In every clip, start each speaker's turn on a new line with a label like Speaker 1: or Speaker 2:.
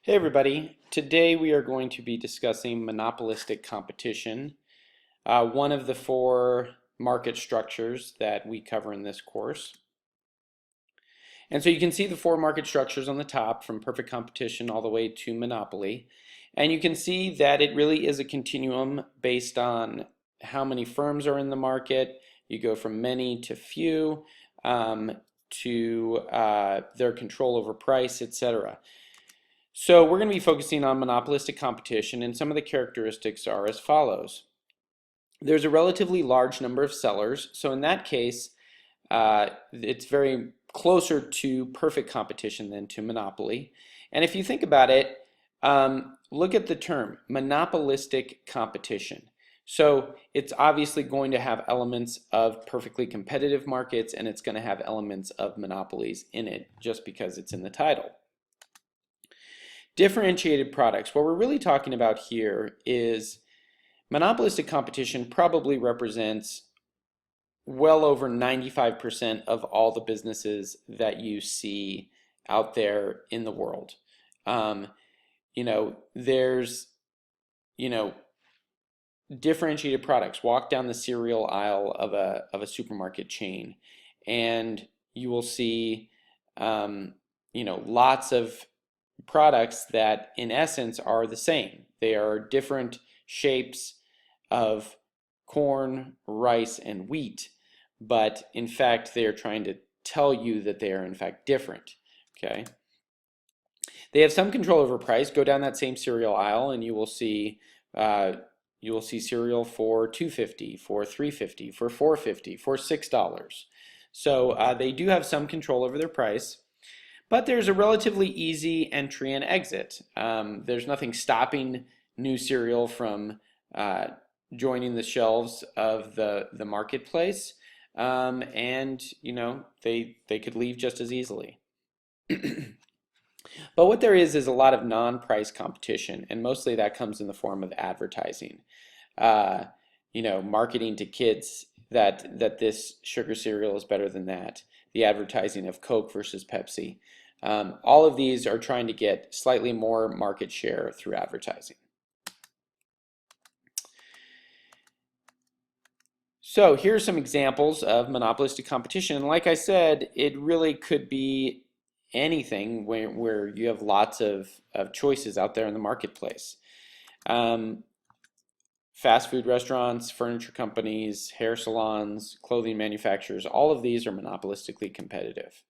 Speaker 1: Hey everybody, today we are going to be discussing monopolistic competition, one of the four market structures that we cover in this course. And so you can see the four market structures on the top from perfect competition all the way to monopoly. And you can see that it really is a continuum based on how many firms are in the market. You go from many to few, to their control over price, etc. So we're going to be focusing on monopolistic competition, and some of the characteristics are as follows. There's a relatively large number of sellers, so in that case, it's very closer to perfect competition than to monopoly. And if you think about it, look at the term, monopolistic competition. So it's obviously going to have elements of perfectly competitive markets, and it's going to have elements of monopolies in it, just because it's in the title. Differentiated products. What we're really talking about here is monopolistic competition probably represents well over 95% of all the businesses that you see out there in the world. There's, differentiated products. Walk down the cereal aisle of a supermarket chain, and you will see, lots of products that in essence are the same. They are different shapes of corn, rice, and wheat, but in fact they are trying to tell you that they are in fact different. Okay. They have some control over price. Go down that same cereal aisle and you will see cereal for $2.50, for $3.50, for $4.50, for $6. So they do have some control over their price. But there's a relatively easy entry and exit. There's nothing stopping new cereal from joining the shelves of the marketplace, and they could leave just as easily. But what there is a lot of non-price competition, and mostly that comes in the form of advertising. Marketing to kids that this sugar cereal is better than that. The advertising of Coke versus Pepsi. All of these are trying to get slightly more market share through advertising. So here's some examples of monopolistic competition. Like I said, it really could be anything where you have lots of choices out there in the marketplace. Fast food restaurants, furniture companies, hair salons, clothing manufacturers, all of these are monopolistically competitive.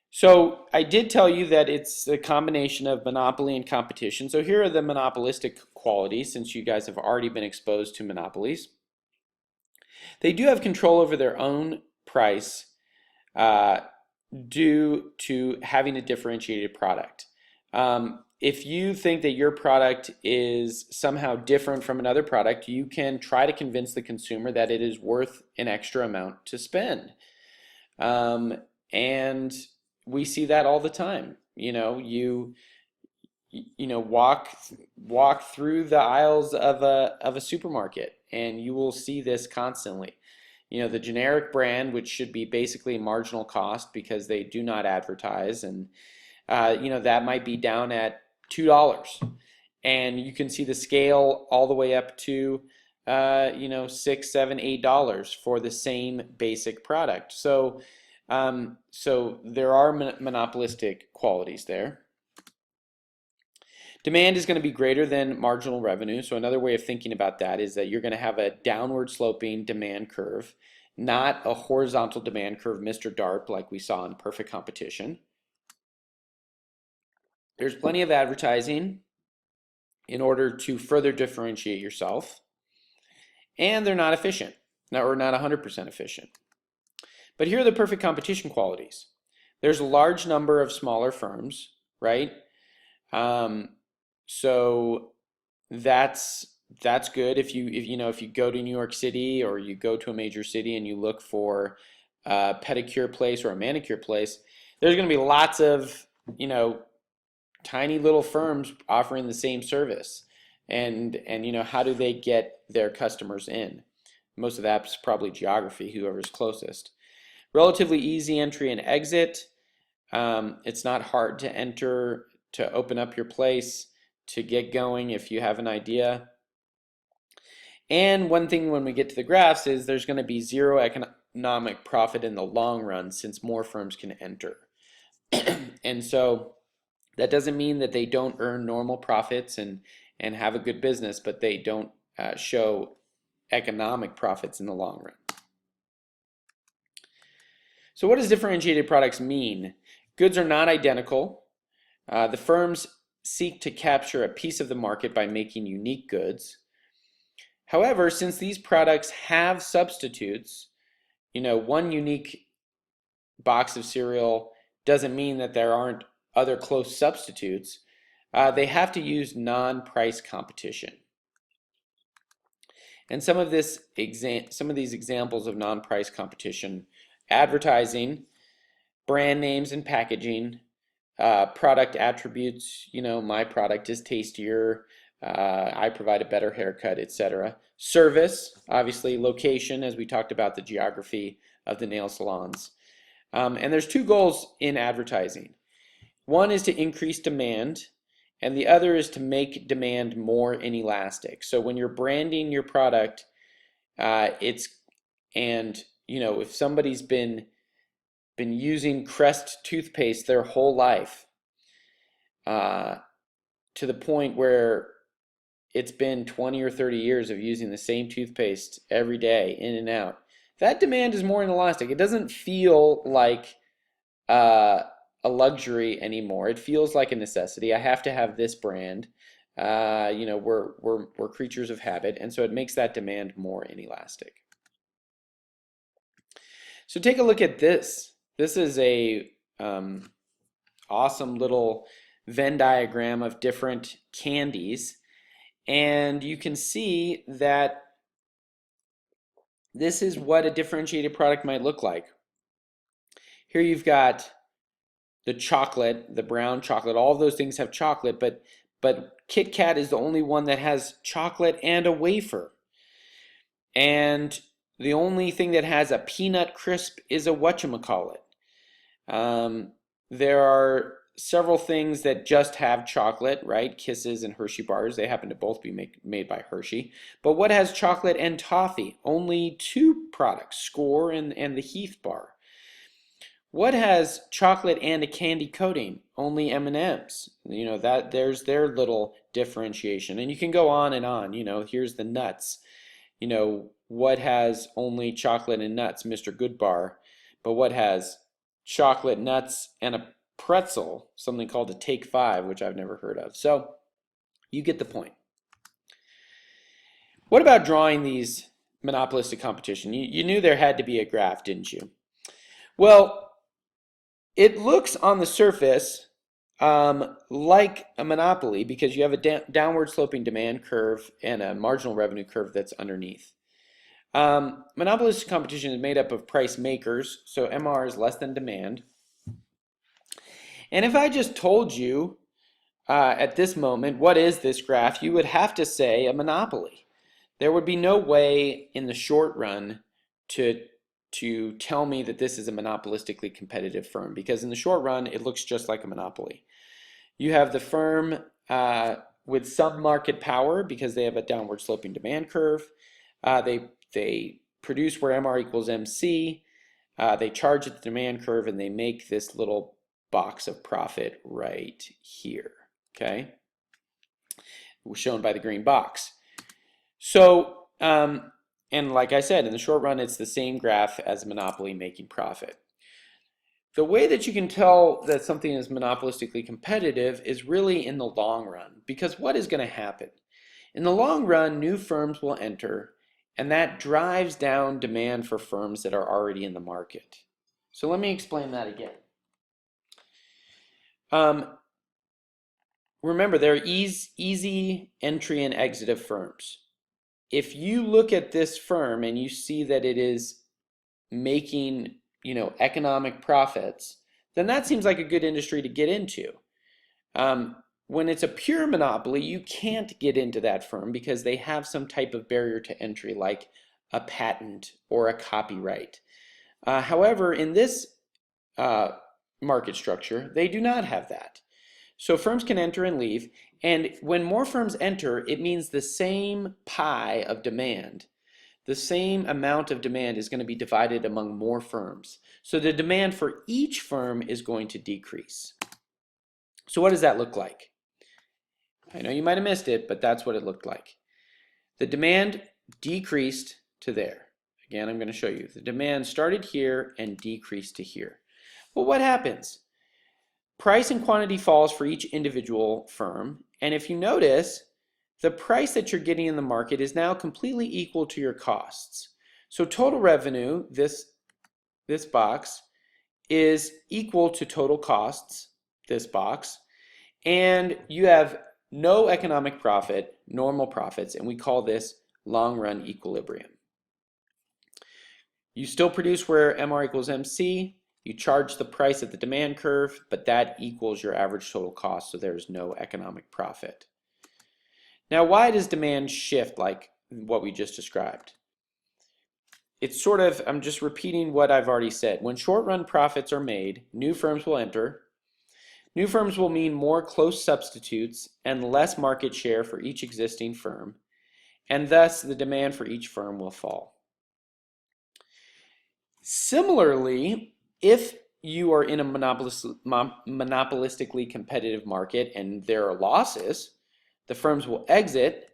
Speaker 1: So I did tell you that it's a combination of monopoly and competition. So here are the monopolistic qualities, since you guys have already been exposed to monopolies. They do have control over their own price due to having a differentiated product. If you think that your product is somehow different from another product, you can try to convince the consumer that it is worth an extra amount to spend. And we see that all the time. You walk through the aisles of a supermarket, and you will see this constantly. The generic brand, which should be basically marginal cost because they do not advertise, and that might be down at $2, and you can see the scale all the way up to $6, $7, $8 for the same basic product. So there are monopolistic qualities there. Demand is going to be greater than marginal revenue. So another way of thinking about that is that you're going to have a downward sloping demand curve, not a horizontal demand curve, Mr. Darp, like we saw in perfect competition. There's plenty of advertising in order to further differentiate yourself. And they're not efficient, or not 100% efficient. But here are the perfect competition qualities. There's a large number of smaller firms, right? So that's good. If you go to New York City or you go to a major city and you look for a pedicure place or a manicure place, there's going to be lots of tiny little firms offering the same service. And how do they get their customers in? Most of that's probably geography, whoever's closest. Relatively easy entry and exit. It's not hard to enter to open up your place, to get going if you have an idea. And one thing when we get to the graphs is there's going to be zero economic profit in the long run since more firms can enter. And so that doesn't mean that they don't earn normal profits and have a good business, but they don't show economic profits in the long run. So what does differentiated products mean? Goods are not identical. The firms seek to capture a piece of the market by making unique goods. However, since these products have substitutes, one unique box of cereal doesn't mean that there aren't other close substitutes. They have to use non-price competition. And some of these examples of non-price competition: advertising, brand names and packaging, product attributes, my product is tastier, I provide a better haircut, etc. Service, obviously, location, as we talked about the geography of the nail salons. And there's two goals in advertising. One is to increase demand, and the other is to make demand more inelastic. So when you're branding your product, if somebody's been using Crest toothpaste their whole life, to the point where it's been 20 or 30 years of using the same toothpaste every day, in and out, that demand is more inelastic. It doesn't feel like a luxury anymore. It feels like a necessity. I have to have this brand. We're creatures of habit, and so it makes that demand more inelastic. So take a look at this. This is a awesome little Venn diagram of different candies, and you can see that this is what a differentiated product might look like. Here you've got the chocolate, the brown chocolate. All of those things have chocolate, but Kit Kat is the only one that has chocolate and a wafer. And the only thing that has a peanut crisp is a whatchamacallit. There are several things that just have chocolate, right? Kisses and Hershey bars. They happen to both be made by Hershey. But what has chocolate and toffee? Only two products, Score and the Heath bar. What has chocolate and a candy coating? Only M&Ms. There's their little differentiation. And you can go on and on. Here's the nuts. What has only chocolate and nuts? Mr. Goodbar. But what has chocolate, nuts, and a pretzel? Something called a Take 5, which I've never heard of. So you get the point. What about drawing these monopolistic competition? You knew there had to be a graph, didn't you? Well, it looks on the surface like a monopoly because you have a downward sloping demand curve and a marginal revenue curve that's underneath. Monopolistic competition is made up of price makers, so MR is less than demand. And if I just told you at this moment, what is this graph, you would have to say a monopoly. There would be no way in the short run to tell me that this is a monopolistically competitive firm, because in the short run it looks just like a monopoly. You have the firm with some market power because they have a downward sloping demand curve. They produce where MR equals MC. They charge at the demand curve, and they make this little box of profit right here. Okay, shown by the green box. So and like I said, in the short run, it's the same graph as a monopoly making profit. The way that you can tell that something is monopolistically competitive is really in the long run, because what is going to happen? In the long run, new firms will enter, and that drives down demand for firms that are already in the market. So let me explain that again. Remember, there are easy entry and exit of firms. If you look at this firm and you see that it is making, economic profits, then that seems like a good industry to get into. When it's a pure monopoly, you can't get into that firm because they have some type of barrier to entry, like a patent or a copyright. However, in this market structure, they do not have that. So firms can enter and leave, and when more firms enter, it means the same pie of demand, the same amount of demand is going to be divided among more firms. So the demand for each firm is going to decrease. So what does that look like? I know you might have missed it, but that's what it looked like. The demand decreased to there. Again, I'm going to show you. The demand started here and decreased to here. Well, what happens? Price and quantity falls for each individual firm, and if you notice, the price that you're getting in the market is now completely equal to your costs. So total revenue, this box, is equal to total costs, this box, and you have no economic profit, normal profits, and we call this long-run equilibrium. You still produce where MR equals MC. You charge the price at the demand curve, but that equals your average total cost, so there's no economic profit. Now, why does demand shift like what we just described? It's sort of, I'm just repeating what I've already said. When short-run profits are made, new firms will enter. New firms will mean more close substitutes and less market share for each existing firm, and thus the demand for each firm will fall. Similarly, if you are in a monopolistically competitive market and there are losses, the firms will exit.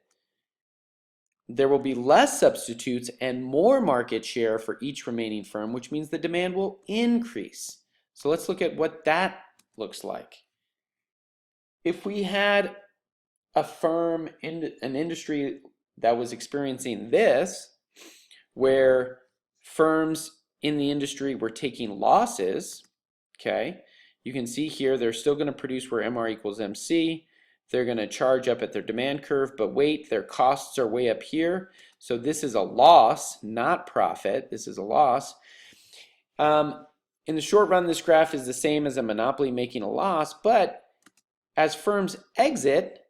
Speaker 1: There will be less substitutes and more market share for each remaining firm, which means the demand will increase. So let's look at what that looks like. If we had a firm in an industry that was experiencing this, where firms in the industry were taking losses, okay, you can see here they're still going to produce where MR equals MC. They're going to charge up at their demand curve, but wait, their costs are way up here. So this is a loss, not profit. This is a loss. In the short run, this graph is the same as a monopoly making a loss, but as firms exit,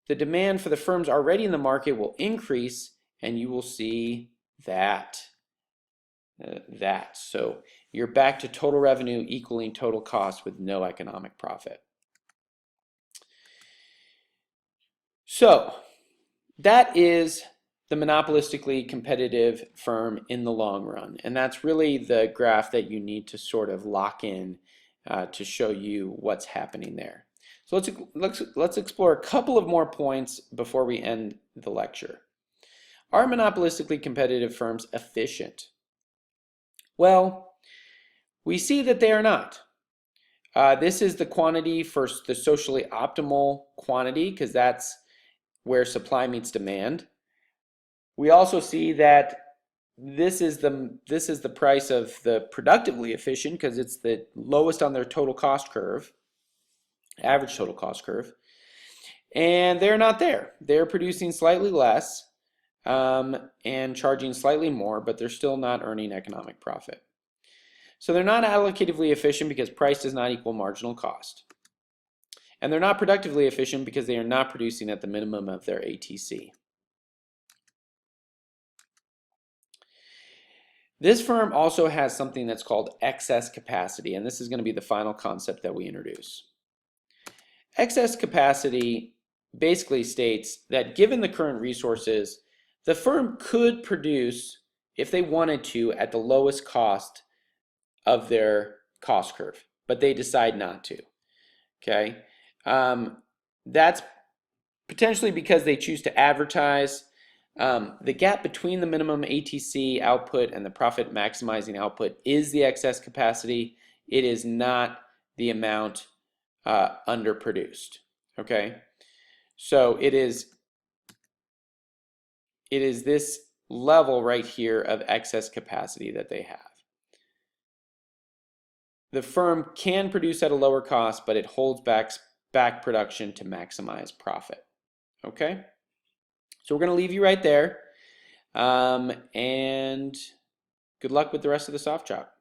Speaker 1: the demand for the firms already in the market will increase, and you will see that. So you're back to total revenue equaling total cost with no economic profit. So that is the monopolistically competitive firm in the long run, and that's really the graph that you need to sort of lock in to show you what's happening there. So let's explore a couple of more points before we end the lecture. Are monopolistically competitive firms efficient? Well, we see that they are not. This is the quantity for the socially optimal quantity, because that's where supply meets demand. We also see that this is the price of the productively efficient, because it's the lowest on their total cost curve, average total cost curve, and they're not there. They're producing slightly less and charging slightly more, but they're still not earning economic profit. So they're not allocatively efficient because price does not equal marginal cost. And they're not productively efficient because they are not producing at the minimum of their ATC. This firm also has something that's called excess capacity, and this is going to be the final concept that we introduce. Excess capacity basically states that given the current resources, the firm could produce, if they wanted to, at the lowest cost of their cost curve, but they decide not to. Okay, that's potentially because they choose to advertise. The gap between the minimum ATC output and the profit maximizing output is the excess capacity. It is not the amount underproduced. Okay, so it is this level right here of excess capacity that they have. The firm can produce at a lower cost, but it holds back production to maximize profit. Okay, so we're going to leave you right there, and good luck with the rest of the soft chalk.